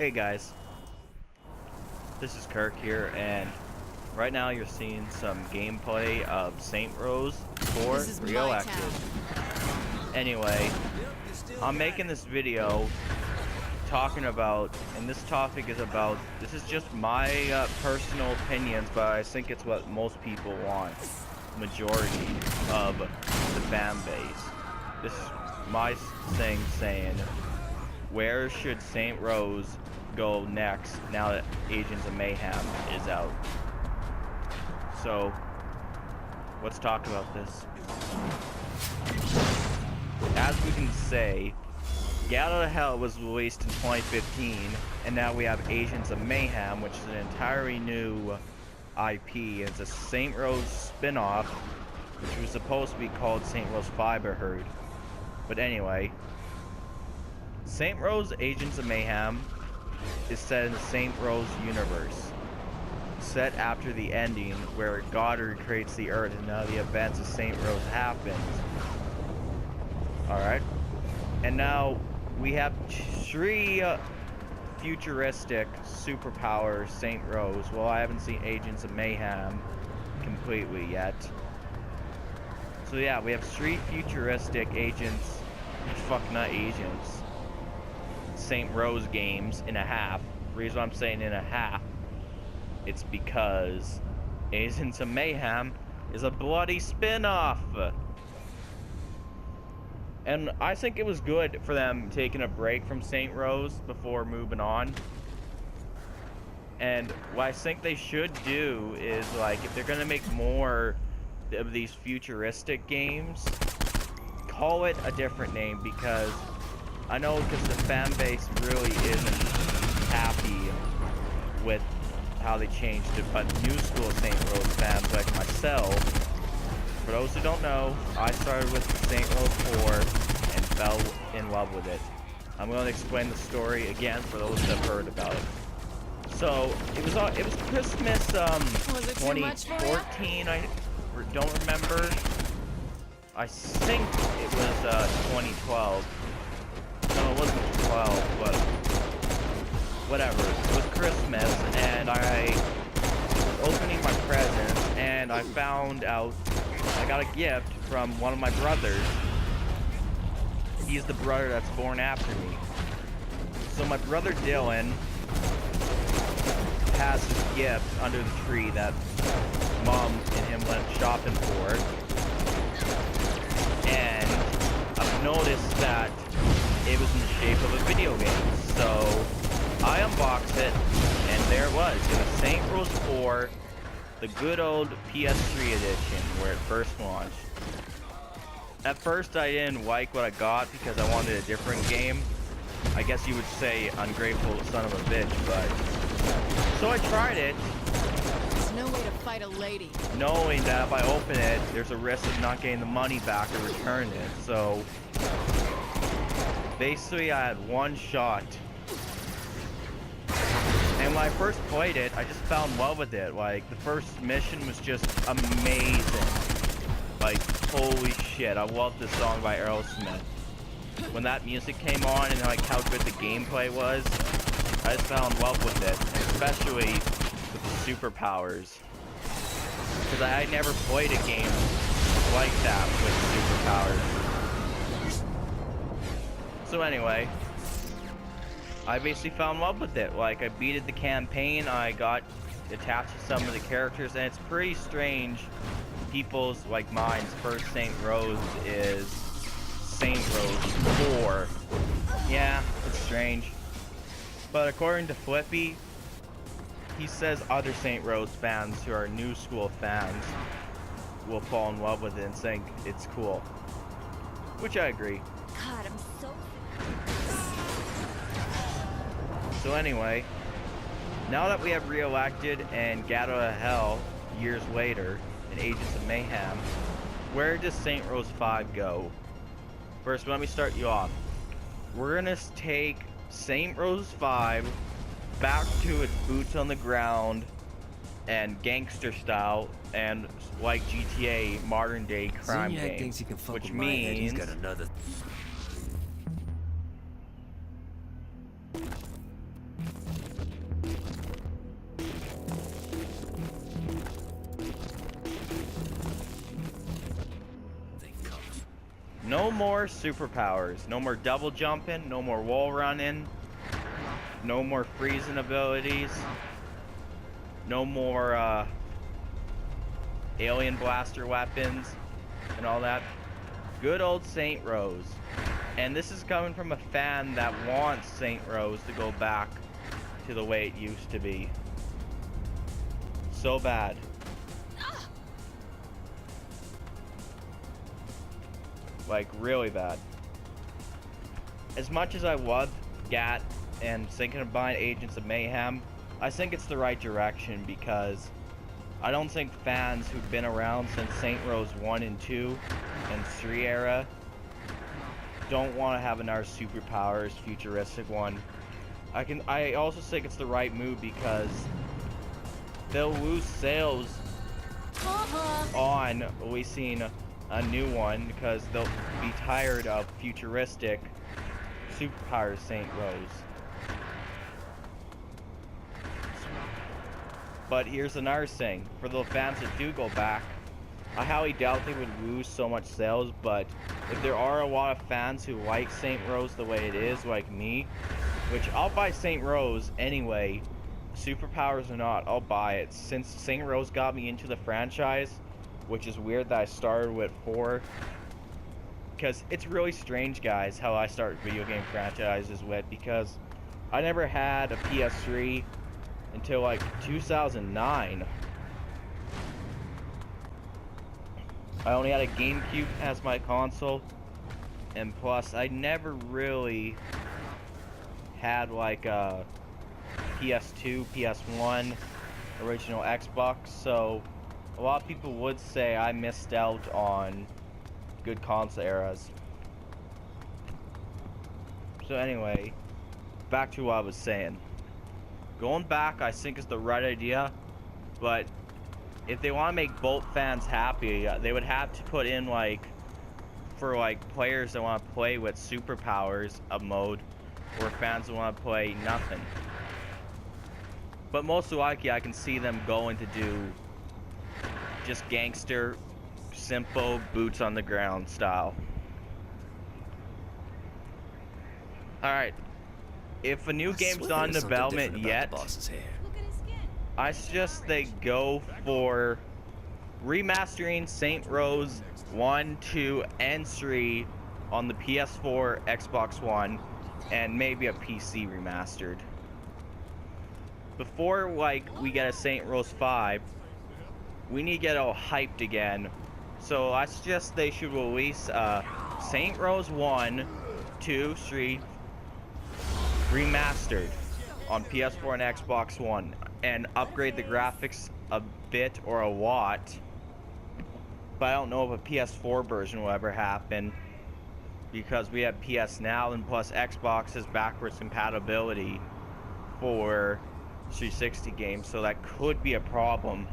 Hey guys, this is Kirk here, and right now you're seeing some gameplay of Saint Rose 4 Reelected. Anyway, I'm making this video talking about, and this topic is about, this is just my personal opinions, but I think it's what most people want, majority of the fan base. This is my thing saying, where should Saint Rose go next now that Agents of Mayhem is out? So, let's talk about this. As we can say, Get Out of Hell was released in 2015, and now we have Agents of Mayhem, which is an entirely new IP. It's a Saint Rose spin-off, which was supposed to be called Saint Rose 5, I heard. But anyway, Saint Rose Agents of Mayhem is set in the Saint Rose universe, set after the ending where Goddard creates the Earth and now the events of Saint Rose happens. Alright, and now we have 3 futuristic superpower Saint Rose. Well, I haven't seen Agents of Mayhem completely yet. So yeah, we have 3 futuristic agents, not agents, Saint Rose games in a half. The reason I'm saying in a half, it's because Agents of Mayhem is a bloody spin-off. And I think it was good for them taking a break from Saint Rose before moving on. And what I think they should do is, like, if they're gonna make more of these futuristic games, call it a different name, because I know because the fan base really isn't happy with how they changed it, but new school Saint Rose fans like myself, for those who don't know, I started with Saint Rose 4 and fell in love with it. I'm going to explain the story again for those that have heard about it. So, it was Christmas 2014, I don't remember. I think it was 2012. No, it wasn't 12, but whatever. It was Christmas, and I was opening my presents, and I found out I got a gift from one of my brothers. He's the brother that's born after me. So my brother Dylan has this gift under the tree that Mom and him went shopping for. And I've noticed that it was in the shape of a video game. So I unboxed it, and there it was. It was Saint Rose 4, the good old PS3 edition, where it first launched. At first I didn't like what I got because I wanted a different game. I guess you would say ungrateful son of a bitch, but... So I tried it. There's no way to fight a lady. Knowing that if I open it, there's a risk of not getting the money back or return it, so... Basically, I had one shot. And when I first played it, I just fell in love with it. Like, the first mission was just amazing. Like, holy shit, I love this song by Aerosmith. When that music came on and like how good the gameplay was, I just fell in love with it, especially with the superpowers. Because I had never played a game like that with superpowers. So anyway, I basically fell in love with it. Like, I beated the campaign, I got attached to some of the characters, and it's pretty strange. People's, like mine's, first Saint Rose is Saint Rose 4. Yeah, it's strange. But according to Flippy, he says other Saint Rose fans who are new school fans will fall in love with it and think it's cool. Which I agree. God, I'm so... So anyway, now that we have Reelected and Get Out of Hell years later in Agents of Mayhem, where does Saint Rose 5 go? First, let me start you off. We're gonna take Saint Rose 5 back to its boots on the ground and gangster style and like GTA modern day crime game, which means got another. No more superpowers. No more double jumping. No more wall running. No more freezing abilities. No more alien blaster weapons and all that. Good old Saint Rose. And this is coming from a fan that wants Saint Rose to go back to the way it used to be. So bad. Like, really bad. As much as I love GAT and thinking combined Agents of Mayhem, I think it's the right direction because I don't think fans who've been around since Saint Rose 1 and 2 and 3 era don't want to have another superpowers futuristic one. I also think it's the right move because they'll lose sales on releasing a new one because they'll be tired of futuristic superpowers Saint Rose. But here's another thing, for the fans that do go back, I highly doubt they would lose so much sales, but if there are a lot of fans who like Saint Rose the way it is, like me, which I'll buy Saint Rose anyway, superpowers or not, I'll buy it. Since Saint Rose got me into the franchise, which is weird that I started with 4, because it's really strange, guys, how I start video game franchises with, because I never had a PS3 until like 2009. I only had a GameCube as my console, and plus I never really had like a PS2, PS1, original Xbox, so a lot of people would say I missed out on good console eras. So anyway, back to what I was saying. Going back, I think is the right idea, but if they want to make Bolt fans happy, they would have to put in, like, for like players that want to play with superpowers, a mode, or fans that want to play nothing. But most likely, I can see them going to do just gangster, simple, boots on the ground style. Alright, if a new game's not in development yet, I suggest they go for remastering Saint Rose 1, 2, and 3 on the PS4, Xbox One, and maybe a PC remastered. Before, like, we get a Saint Rose 5, we need to get all hyped again. So I suggest they should release Saint Rose 1, 2, 3 remastered on PS4 and Xbox One, and upgrade the graphics a bit or a lot. But I don't know if a PS4 version will ever happen because we have PS Now, and plus Xbox has backwards compatibility for 360 games, so that could be a problem.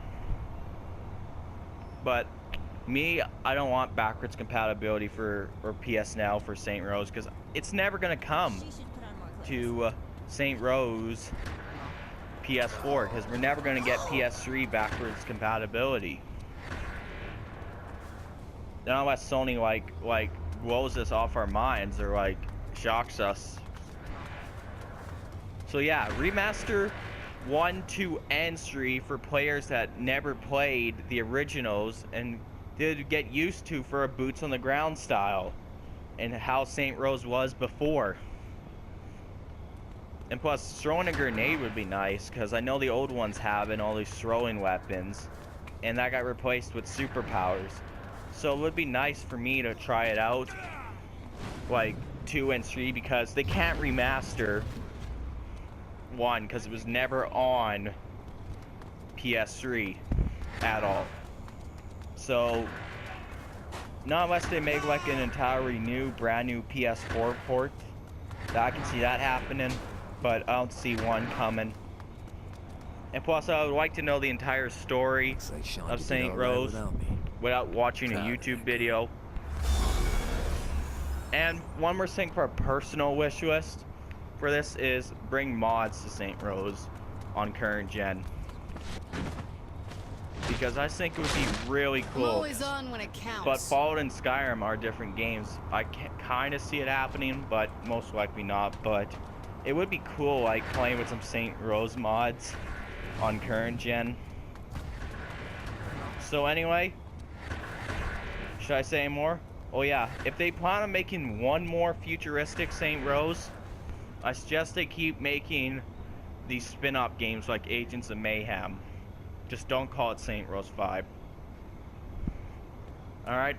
But me, I don't want backwards compatibility for PS Now for Saint Rose because it's never gonna come to Saint Rose PS4 because we're never gonna get PS3 backwards compatibility. Not unless Sony like blows this off our minds or like shocks us. So yeah, remaster 1, 2, and 3 for players that never played the originals and did get used to for a boots on the ground style and how Saint Rose was before. And plus, throwing a grenade would be nice because I know the old ones have all these throwing weapons, and that got replaced with superpowers. So it would be nice for me to try it out, like 2 and 3, because they can't remaster 1 because it was never on PS3 at all. So not unless they make like an entirely new, brand new PS4 port, that I can see that happening, but I don't see 1 coming. And plus, I would like to know the entire story of Saint Rose without watching a YouTube video. And one more thing for a personal wish list for this is bring mods to Saint Rose on current gen. because I think it would be really I'm cool. always on when it counts. But Fallout and Skyrim are different games. I can kind of see it happening, but most likely not. But it would be cool, like, playing with some Saint Rose mods on current gen. So anyway, should I say more? Oh yeah, if they plan on making one more futuristic Saint Rose, I suggest they keep making these spin-off games like Agents of Mayhem. Just don't call it Saint Rose 5. Alright,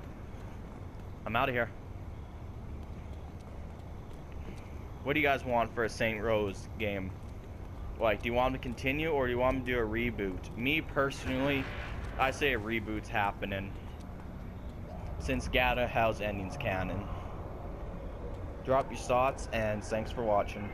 I'm out of here. What do you guys want for a Saint Rose game? Like, do you want them to continue or do you want them to do a reboot? Me personally, I say a reboot's happening, since GATA has endings canon. Drop your thoughts and thanks for watching.